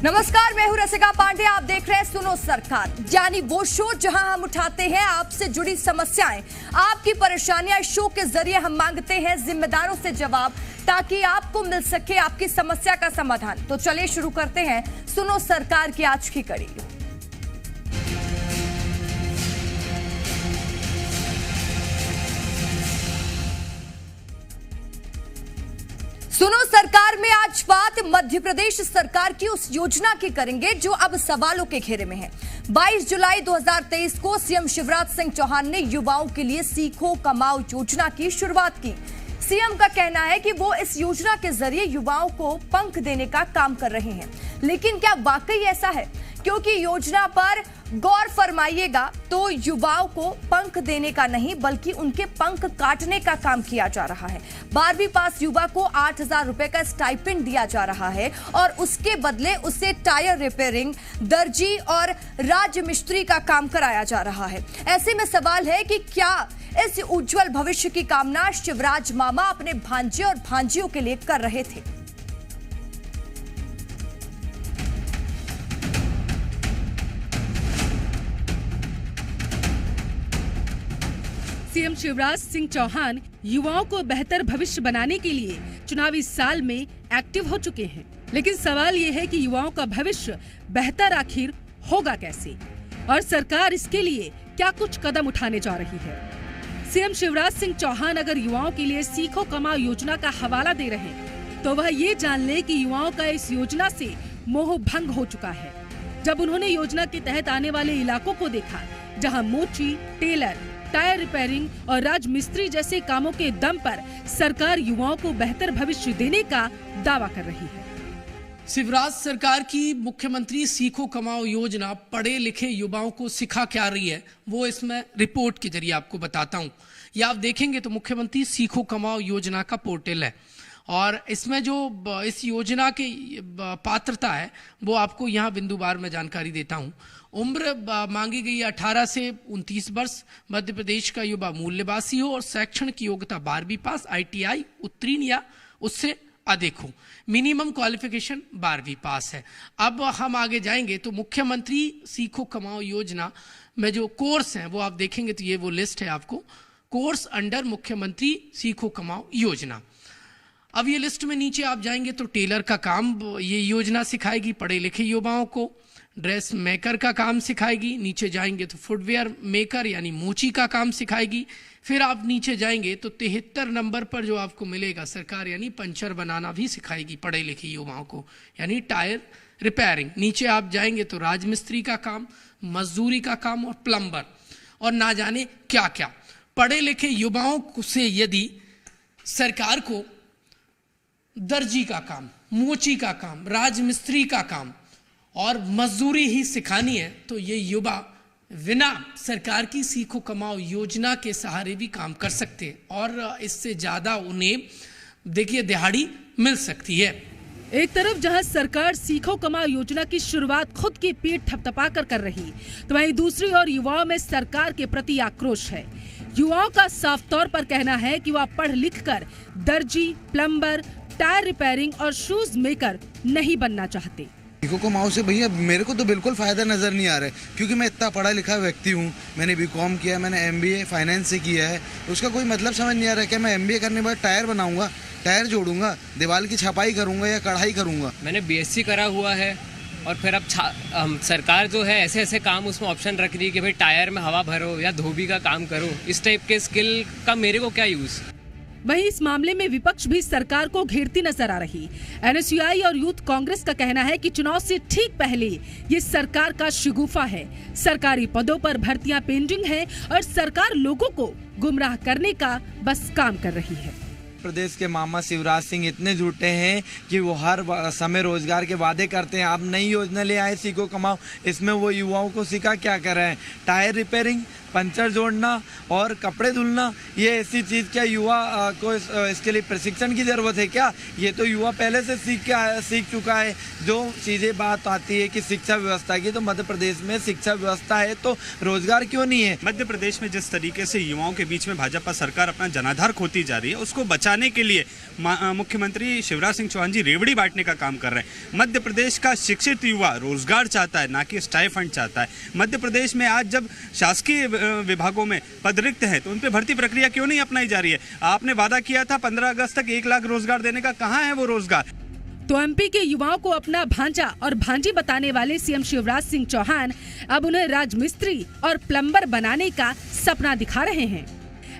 नमस्कार, मैं हूं रसिका पांडे। आप देख रहे हैं सुनो सरकार, यानी वो शो जहां हम उठाते हैं आपसे जुड़ी समस्याएं, आपकी परेशानियां। इस शो के जरिए हम मांगते हैं जिम्मेदारों से जवाब, ताकि आपको मिल सके आपकी समस्या का समाधान। तो चलिए शुरू करते हैं सुनो सरकार की आज की कड़ी। सुनो सरकार में आज बात मध्य प्रदेश सरकार की उस योजना की करेंगे जो अब सवालों के घेरे में है। 22 जुलाई 2023 को सीएम शिवराज सिंह चौहान ने युवाओं के लिए सीखो कमाओ योजना की शुरुआत की। सीएम का कहना है कि वो इस योजना के जरिए युवाओं को पंख देने का काम कर रहे हैं, लेकिन क्या वाकई ऐसा है? क्योंकि योजना पर गौर फरमाइएगा तो युवाओं को पंख देने का नहीं बल्कि उनके पंख काटने का काम किया जा रहा है। 12वीं पास युवा को 8,000 रुपए का स्टाइपेंड दिया जा रहा है और उसके बदले उसे टायर रिपेयरिंग, दर्जी और राजमिस्त्री का काम कराया जा रहा है। ऐसे में सवाल है कि क्या इस उज्जवल भविष्य की कामना शिवराज मामा अपने भांजे और भांजियों के लिए कर रहे थे? सीएम शिवराज सिंह चौहान युवाओं को बेहतर भविष्य बनाने के लिए चुनावी साल में एक्टिव हो चुके हैं, लेकिन सवाल ये है कि युवाओं का भविष्य बेहतर आखिर होगा कैसे और सरकार इसके लिए क्या कुछ कदम उठाने जा रही है। सीएम शिवराज सिंह चौहान अगर युवाओं के लिए सीखो कमाओ योजना का हवाला दे रहे हैं तो वह ये जान ले कि युवाओं का इस योजना से मोह भंग हो चुका है। जब उन्होंने योजना के तहत आने वाले इलाकों को देखा जहाँ मोची, टेलर, टायर रिपेयरिंग और राजमिस्त्री जैसे कामों के दम पर सरकार युवाओं को बेहतर भविष्य देने का दावा कर रही है। शिवराज सरकार की मुख्यमंत्री सीखो कमाओ योजना पढ़े लिखे युवाओं को सिखा क्या रही है, वो इसमें रिपोर्ट के जरिए आपको बताता हूँ। ये आप देखेंगे तो मुख्यमंत्री सीखो कमाओ योजना का पोर्टल है और इसमें जो इस योजना की पात्रता है वो आपको यहाँ बिंदुवार में जानकारी देता हूँ। उम्र मांगी गई 18 से 29 वर्ष, मध्य प्रदेश का युवा मूल निवासी हो और शैक्षणिक योग्यता 12वीं पास, ITI उत्तीर्ण या उससे अधिक हो। मिनिमम क्वालिफिकेशन 12वीं पास है। अब हम आगे जाएंगे तो मुख्यमंत्री सीखो कमाओ योजना में जो कोर्स हैं वो आप देखेंगे तो ये वो लिस्ट है आपको, कोर्स अंडर मुख्यमंत्री सीखो कमाओ योजना। अब ये लिस्ट में नीचे आप जाएंगे तो टेलर का काम ये योजना सिखाएगी पढ़े लिखे युवाओं को, ड्रेस मेकर का काम सिखाएगी। नीचे जाएंगे तो फुटवेयर मेकर यानी मोची का काम सिखाएगी। फिर आप नीचे जाएंगे तो 73 नंबर पर जो आपको मिलेगा सरकार यानी पंचर बनाना भी सिखाएगी पढ़े लिखे युवाओं को, यानी टायर रिपेयरिंग। नीचे आप जाएंगे तो राजमिस्त्री का काम, मजदूरी का काम और प्लम्बर और ना जाने क्या क्या। पढ़े लिखे युवाओं से यदि सरकार को दर्जी का काम, मोची का काम, राजमिस्त्री का काम और मजदूरी ही सिखानी है तो ये युवा बिना सरकार की सीखो कमाओ योजना के सहारे भी काम कर सकते हैं और इससे ज्यादा उन्हें देखिए दिहाड़ी मिल सकती है। एक तरफ जहां सरकार सीखो कमाओ योजना की शुरुआत खुद की पीठ थपथपा कर रही, तो वहीं दूसरी ओर युवाओं में सरकार के प्रति आक्रोश है। युवाओं का साफ तौर पर कहना है कि वह पढ़ लिख कर दर्जी, प्लम्बर, टायर रिपेयरिंग और शूज मेकर नहीं बनना चाहते। सीखो कमाओ से भैया मेरे को तो बिल्कुल फायदा नजर नहीं आ रहा है, क्योंकि मैं इतना पढ़ा लिखा व्यक्ति हूँ। मैंने BCom किया, मैंने MBA फाइनेंस से किया है। उसका कोई मतलब समझ नहीं आ रहा है। क्या मैं MBA करने के बाद टायर बनाऊंगा, टायर जोड़ूंगा, दीवार की छपाई करूंगा या कढ़ाई करूंगा? मैंने BSc करा हुआ है और फिर अब सरकार जो है ऐसे ऐसे काम उसमें ऑप्शन रख रही है कि भाई टायर में हवा भरो या धोबी का काम करो। इस टाइप के स्किल का मेरे को क्या यूज। वहीं इस मामले में विपक्ष भी सरकार को घेरती नजर आ रही। NSUI और यूथ कांग्रेस का कहना है कि चुनाव से ठीक पहले ये सरकार का शगुफा है। सरकारी पदों पर भर्तियां पेंडिंग हैं और सरकार लोगों को गुमराह करने का बस काम कर रही है। प्रदेश के मामा शिवराज सिंह इतने झूठे हैं कि वो हर समय रोजगार के वादे करते हैं। आप नई योजना ले आए सीखो कमाओ, इसमें वो युवाओं को सिखा क्या कर रहे हैं? टायर रिपेयरिंग पंचर जोड़ना और कपड़े धुलना, ये ऐसी चीज़ क्या युवा को इसके लिए प्रशिक्षण की ज़रूरत है क्या? ये तो युवा पहले से सीख चुका है। जो चीज़ें बात आती है कि शिक्षा व्यवस्था की, तो मध्य प्रदेश में शिक्षा व्यवस्था है तो रोजगार क्यों नहीं है? मध्य प्रदेश में जिस तरीके से युवाओं के बीच में भाजपा सरकार अपना जनाधार खोती जा रही है, उसको बचाने के लिए मुख्यमंत्री शिवराज सिंह चौहान जी रेवड़ी बांटने का काम कर रहे हैं। मध्य प्रदेश का शिक्षित युवा रोजगार चाहता है, ना कि स्टाइफंड चाहता है। मध्य प्रदेश में आज जब शासकीय विभागों में पद रिक्त हैं, तो उन पर भर्ती प्रक्रिया क्यों नहीं अपनाई जा रही है? आपने वादा किया था 15 अगस्त तक 1 लाख रोजगार देने का, कहाँ है वो रोजगार? तो एमपी के युवाओं को अपना भांजा और भांजी बताने वाले सीएम शिवराज सिंह चौहान अब उन्हें राजमिस्त्री और प्लम्बर बनाने का सपना दिखा रहे हैं।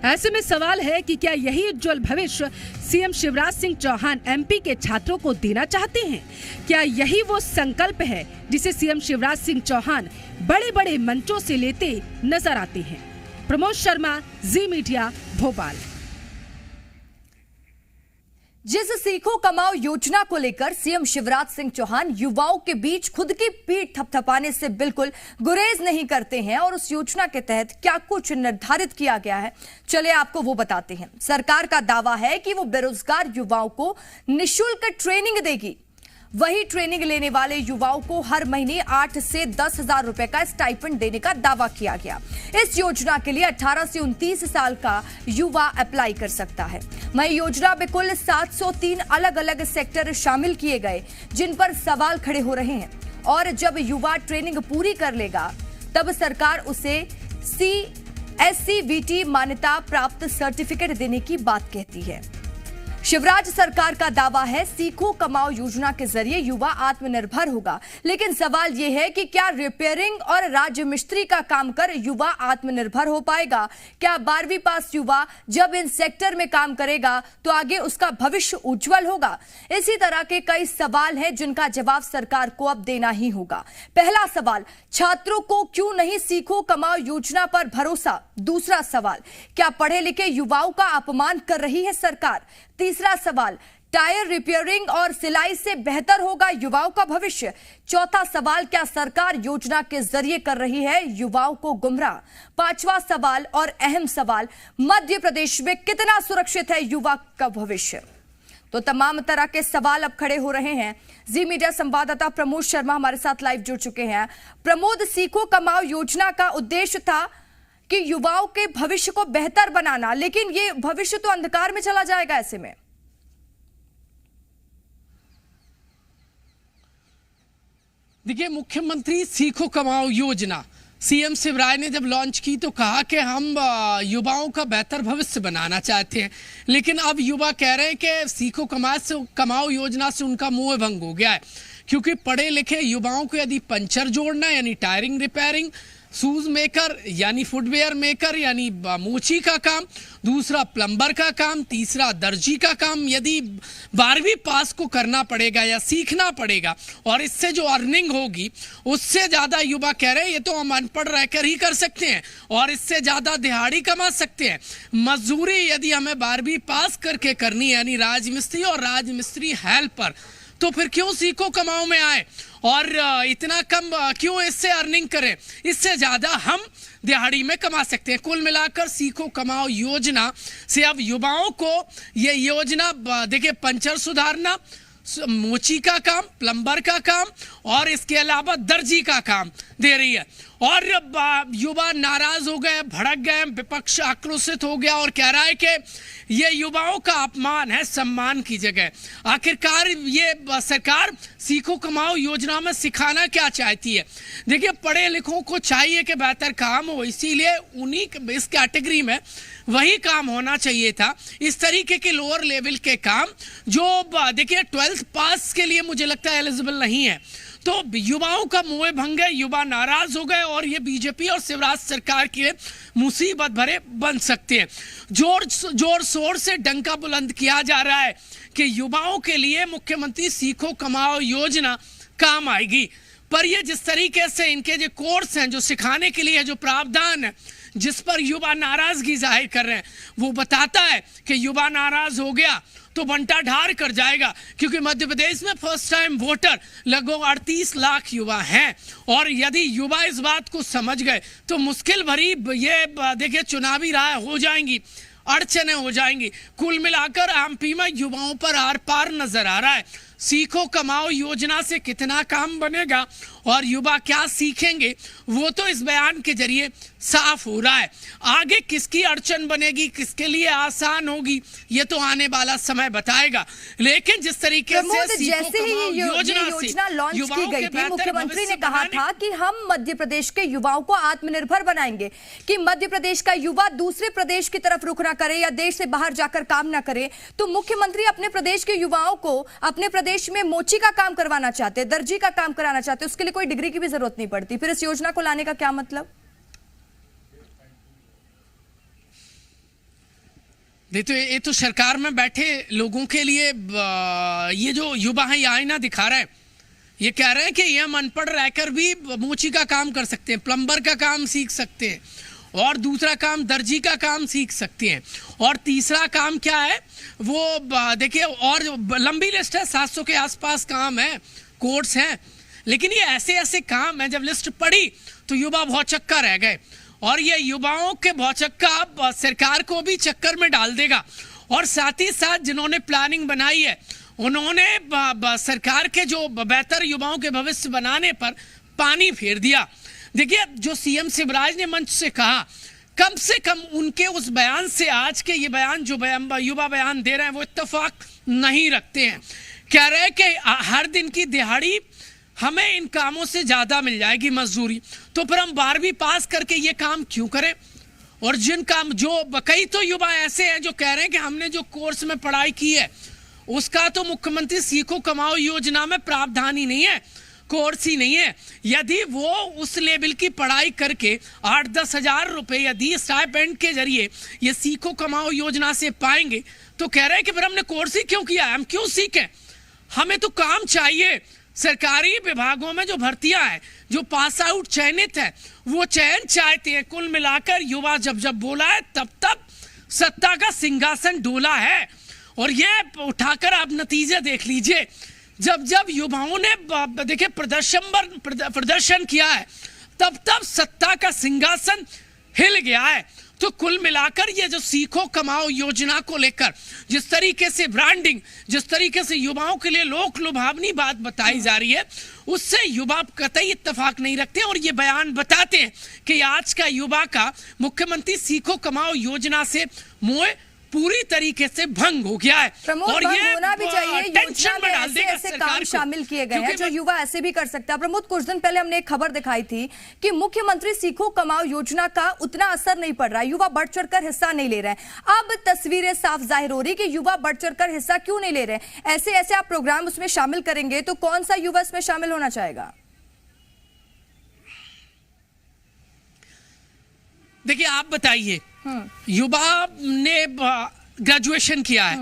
ऐसे में सवाल है कि क्या यही उज्जवल भविष्य सीएम शिवराज सिंह चौहान एमपी के छात्रों को देना चाहते हैं? क्या यही वो संकल्प है जिसे सीएम शिवराज सिंह चौहान बड़े बड़े मंचों से लेते नजर आते हैं? प्रमोद शर्मा, जी मीडिया, भोपाल। जिस सीखो कमाओ योजना को लेकर सीएम शिवराज सिंह चौहान युवाओं के बीच खुद की पीठ थपथपाने से बिल्कुल गुरेज नहीं करते हैं और उस योजना के तहत क्या कुछ निर्धारित किया गया है, चले आपको वो बताते हैं। सरकार का दावा है कि वो बेरोजगार युवाओं को निःशुल्क ट्रेनिंग देगी। वही ट्रेनिंग लेने वाले युवाओं को हर महीने 8 से 10 हजार रुपए का स्टाइपेंड देने का दावा किया गया। इस योजना के लिए 18 से 29 साल का युवा अप्लाई कर सकता है। वही योजना में कुल 703 अलग अलग सेक्टर शामिल किए गए, जिन पर सवाल खड़े हो रहे हैं। और जब युवा ट्रेनिंग पूरी कर लेगा, तब सरकार उसे CSCVT मान्यता प्राप्त सर्टिफिकेट देने की बात कहती है। शिवराज सरकार का दावा है सीखो कमाओ योजना के जरिए युवा आत्मनिर्भर होगा, लेकिन सवाल यह है कि क्या रिपेयरिंग और राजमिस्त्री का काम कर युवा आत्मनिर्भर हो पाएगा? क्या 12वीं पास युवा जब इन सेक्टर में काम करेगा तो आगे उसका भविष्य उज्जवल होगा? इसी तरह के कई सवाल हैं जिनका जवाब सरकार को अब देना ही होगा। पहला सवाल, छात्रों को क्यों नहीं सीखो कमाओ योजना पर भरोसा? दूसरा सवाल, क्या पढ़े लिखे युवाओं का अपमान कर रही है सरकार? तीसरा सवाल, टायर रिपेयरिंग और सिलाई से बेहतर होगा युवाओं का भविष्य? चौथा सवाल, क्या सरकार योजना के जरिए कर रही है युवाओं को गुमराह? पांचवा सवाल और अहम सवाल, मध्य प्रदेश में कितना सुरक्षित है युवा का भविष्य? तो तमाम तरह के सवाल अब खड़े हो रहे हैं। जी मीडिया संवाददाता प्रमोद शर्मा हमारे साथ लाइव जुड़ चुके हैं। प्रमोद, सीखो कमाओ योजना का उद्देश्य था कि युवाओं के भविष्य को बेहतर बनाना, लेकिन ये भविष्य तो अंधकार में चला जाएगा ऐसे में। देखिए, मुख्यमंत्री सीखो कमाओ योजना सीएम शिवराज ने जब लॉन्च की तो कहा कि हम युवाओं का बेहतर भविष्य बनाना चाहते हैं, लेकिन अब युवा कह रहे हैं कि सीखो कमाओ योजना से उनका मोह भंग हो गया है, क्योंकि पढ़े लिखे युवाओं को यदि पंचर जोड़ना यानी टायरिंग रिपेयरिंग, शूज मेकर यानी फुटवेयर मेकर यानी मोची का काम, दूसरा प्लम्बर का काम, तीसरा दर्जी का काम यदि 12वीं पास को करना पड़ेगा या सीखना पड़ेगा, और इससे जो अर्निंग होगी उससे ज़्यादा युवा कह रहे हैं ये तो हम अनपढ़ रहकर ही कर सकते हैं और इससे ज़्यादा दिहाड़ी कमा सकते हैं। मजदूरी यदि हमें 12वीं पास करके करनी है यानी राजमिस्त्री और राजमिस्त्री हेल्पर, तो फिर क्यों सीखो कमाओ में आए और इतना कम क्यों इससे अर्निंग करें? इससे ज़्यादा हम दिहाड़ी में कमा सकते हैं। कुल मिलाकर सीखो कमाओ योजना से अब युवाओं को ये योजना देखिए पंचर सुधारना, मोची का काम, प्लम्बर का काम और इसके अलावा दर्जी का काम दे रही है। और युवा नाराज हो गए, भड़क गए, विपक्ष आक्रोशित हो गया और कह रहा है कि ये युवाओं का अपमान है सम्मान की जगह। आखिरकार ये सरकार सीखो कमाओ योजना में सिखाना क्या चाहती है? देखिए, पढ़े लिखों को चाहिए कि बेहतर काम हो, इसीलिए उन्हीं इस कैटेगरी में वही काम होना चाहिए था। इस तरीके के लोअर लेवल के काम जो देखिए 12th पास के लिए मुझे लगता है एलिजिबल नहीं है, तो युवाओं का मोह भंग है, युवा नाराज हो गए और ये बीजेपी और शिवराज सरकार के मुसीबत भरे बन सकते हैं। जोर शोर से डंका बुलंद किया जा रहा है कि युवाओं के लिए मुख्यमंत्री सीखो कमाओ योजना काम आएगी, पर ये जिस तरीके से इनके जो कोर्स हैं, जो सिखाने के लिए जो प्रावधान है, जिस पर युवा नाराजगी जाहिर कर रहे हैं, वो बताता है कि युवा नाराज हो गया तो बंटा ढार कर जाएगा, क्योंकि मध्य प्रदेश में फर्स्ट टाइम वोटर लगभग 38 लाख युवा हैं। और यदि युवा इस बात को समझ गए तो मुश्किल भरी ये देखिए चुनावी राय हो जाएंगी, अड़चने हो जाएंगी। कुल मिलाकर एमपी में युवाओं पर आर पार नजर आ रहा है। सीखो कमाओ योजना से कितना काम बनेगा और युवा क्या सीखेंगे, वो तो इस बयान के जरिए साफ हो रहा है। आगे किसकी अड़चन बनेगी, किसके लिए आसान होगी, ये तो आने वाला समय बताएगा। लेकिन जिस तरीके से जैसे ही ये योजना लॉन्च की गई थी, मुख्यमंत्री ने कहा था कि हम मध्य प्रदेश के युवाओं को आत्मनिर्भर बनाएंगे, कि मध्य प्रदेश का युवा दूसरे प्रदेश की तरफ रुख ना करे या देश से बाहर जाकर काम ना करे। तो मुख्यमंत्री अपने प्रदेश के युवाओं को अपने प्रदेश में मोची का काम करवाना चाहते, दर्जी का काम कराना चाहते, उसके लिए कोई डिग्री की भी जरूरत नहीं पड़ती। फिर इस योजना को लाने का क्या मतलब? ये तो सरकार में बैठे लोगों के लिए ये जो युवा है ये आईना दिखा रहा है। ये कह रहे हैं कि ये हम अनपढ़ रहकर भी मोची का काम कर सकते हैं, प्लम्बर का काम सीख सकते हैं, और दूसरा काम दर्जी का काम सीख सकते हैं, और तीसरा काम क्या है वो देखिए, और लंबी लिस्ट है, 700 के आसपास काम है, कोर्स हैं। लेकिन ये ऐसे ऐसे काम है, जब लिस्ट पड़ी तो युवा भौचक्का रह गए, और ये युवाओं के भौचक्का सरकार को भी चक्कर में डाल देगा। और साथ ही साथ जिन्होंने प्लानिंग बनाई है उन्होंने सरकार के जो बेहतर युवाओं के भविष्य बनाने पर पानी फेर दिया। देखिए, जो सीएम शिवराज ने मंच से कहा, कम से कम उनके उस बयान से आज के ये बयान जो युवा बयान दे रहे हैं वो इत्तेफाक नहीं रखते हैं। कह रहे हैं कि हर दिन की दिहाड़ी हमें इन कामों से ज्यादा मिल जाएगी मजदूरी, तो फिर हम 12वीं पास करके ये काम क्यों करें। और जिन काम जो कई तो युवा ऐसे हैं जो कह रहे हैं कि हमने जो कोर्स में पढ़ाई की है उसका तो मुख्यमंत्री सीखो कमाओ योजना में प्रावधान ही नहीं है, कोर्स ही नहीं है। यदि वो उस लेवल की पढ़ाई करके 8-10 हजार रुपए यदि स्टाइपेंड के जरिए ये सीखो कमाओ योजना से पाएंगे तो कह रहे हैं कि फिर हमने कोर्स ही क्यों किया, हम क्यों सीखें, हमें तो काम चाहिए। सरकारी विभागों में जो भर्तियां हैं, जो पास आउट चयनित है, वो चयन चाहते हैं। कुल मिलाकर युवा जब जब बोला है तब तब सत्ता का सिंहासन डोला है। और ये उठाकर आप नतीजे देख लीजिए, जब जब युवाओं ने देखिए प्रदर्शन किया है तब तब सत्ता का सिंहासन हिल गया है। तो कुल मिलाकर ये जो सीखो कमाओ योजना को लेकर जिस तरीके से ब्रांडिंग, जिस तरीके से युवाओं के लिए लोक लुभावनी बात बताई जा रही है, उससे युवा कतई इत्तेफाक नहीं रखते। और ये बयान बताते हैं कि आज का युवा का मुख्यमंत्री सीखो कमाओ योजना से मोह पूरी तरीके से भंग हो गया है। और ये होना भी चाहिए, योजना में ऐसे काम शामिल किए गए हैं जो युवा ऐसे भी कर सकते हैं। प्रमोद, कुछ दिन पहले हमने एक खबर दिखाई थी कि मुख्यमंत्री सीखो कमाओ योजना का उतना असर नहीं पड़ रहा है, युवा बढ़ चढ़कर हिस्सा नहीं ले रहे हैं। अब तस्वीरें साफ जाहिर हो रही कि युवा बढ़ चढ़कर हिस्सा क्यों नहीं ले रहे हैं। ऐसे ऐसे आप प्रोग्राम उसमें शामिल करेंगे तो कौन सा युवा इसमें शामिल होना चाहेगा? देखिए, आप बताइए, युवा ने ग्रेजुएशन किया है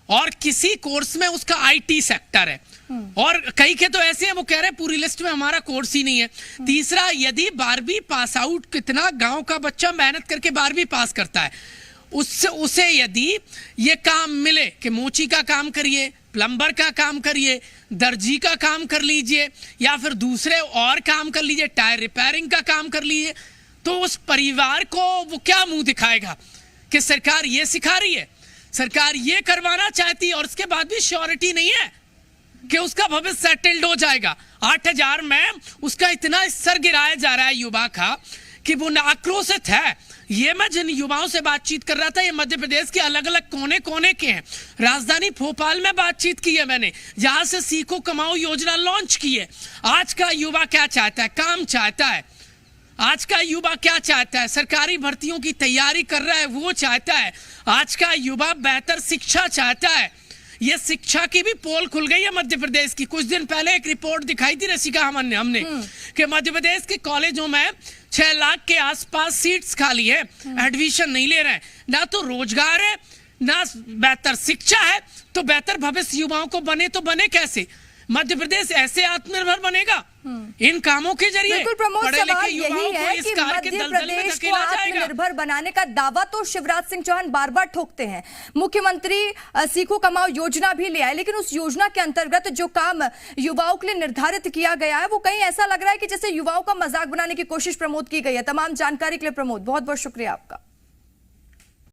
और किसी कोर्स में उसका आईटी सेक्टर है, और कई के तो ऐसे हैं वो कह रहे हैं पूरी लिस्ट में हमारा कोर्स ही नहीं है। तीसरा, यदि 12वीं पास आउट, कितना गांव का बच्चा मेहनत करके 12वीं पास करता है, उसे यदि ये काम मिले कि मोची का काम करिए, प्लम्बर का काम करिए, दर्जी का काम कर लीजिए, या फिर दूसरे और काम कर लीजिए, टायर रिपेयरिंग का काम कर लीजिए, तो उस परिवार को वो क्या मुंह दिखाएगा कि सरकार ये सिखा रही है, सरकार ये करवाना चाहती है, और उसके बाद भी श्योरिटी नहीं है कि उसका भविष्य सेटल्ड हो जाएगा। 8,000 में उसका इतना स्तर गिराया जा रहा है युवा का कि वो आक्रोशित है। ये मैं जिन युवाओं से बातचीत कर रहा था, ये मध्य प्रदेश के अलग अलग कोने कोने के हैं। राजधानी भोपाल में बातचीत की है मैंने, जहां से सीखो कमाओ योजना लॉन्च की है। आज का युवा क्या चाहता है? काम चाहता है। आज का युवा क्या चाहता है? सरकारी भर्तियों की तैयारी कर रहा है, वो चाहता है। आज का युवा बेहतर शिक्षा चाहता है। ये शिक्षा की भी पोल खुल गई है मध्य प्रदेश की। कुछ दिन पहले एक रिपोर्ट दिखाई थी रसिका हमने कि मध्य प्रदेश के कॉलेजों में 6 लाख के आसपास सीट्स खाली है, एडमिशन नहीं ले रहे हैं। ना तो रोजगार है, ना बेहतर शिक्षा है, तो बेहतर भविष्य युवाओं को बने तो बने कैसे? मध्य प्रदेश ऐसे आत्मनिर्भर बनेगा इन कामों के जरिए? बिल्कुल प्रमोद, पढ़े सवाल लिखे यही युवाओं है को इस कि कार के मध्य दलदल में प्रदेश को धकेला जाएगा। आत्मनिर्भर बनाने का दावा तो शिवराज सिंह चौहान बार बार ठोकते हैं। मुख्यमंत्री सीखो कमाओ योजना भी ले आए, लेकिन उस योजना के अंतर्गत जो काम युवाओं के लिए निर्धारित किया गया है वो कहीं ऐसा लग रहा है कि जैसे युवाओं का मजाक बनाने की कोशिश प्रमोद की गई है। तमाम जानकारी के लिए प्रमोद बहुत बहुत शुक्रिया आपका।